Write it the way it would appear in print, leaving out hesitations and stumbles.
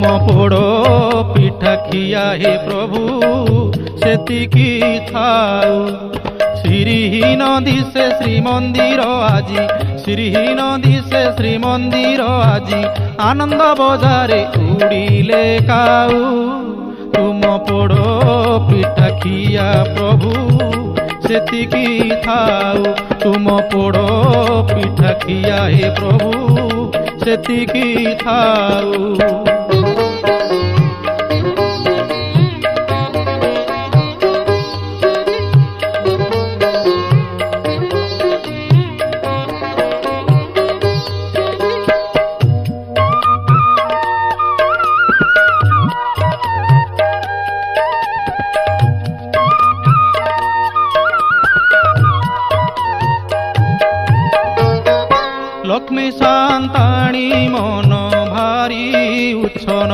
ମୋ ପୋଡ଼ ପିଠା ଖିଆ ହେ ପ୍ରଭୁ ସେତିକି ଥାଉ। ଶ୍ରୀହୀନ ଦିଶେ ଶ୍ରୀମନ୍ଦିର ଆଜି, ଶ୍ରୀହୀନ ଦିଶେ ଶ୍ରୀମନ୍ଦିର ଆଜି, ଆନନ୍ଦ ବଜାରେ ଉଡ଼ିଲେ କାଉ। ତୁମ ପୋଡ଼ ପିଠା ଖିଆ ପ୍ରଭୁ ସେତିକି ଥାଉ। ତୁମ ପୋଡ଼ ପିଠା ଖିଆ ହେ ପ୍ରଭୁ ସେତିକି ଥାଉ।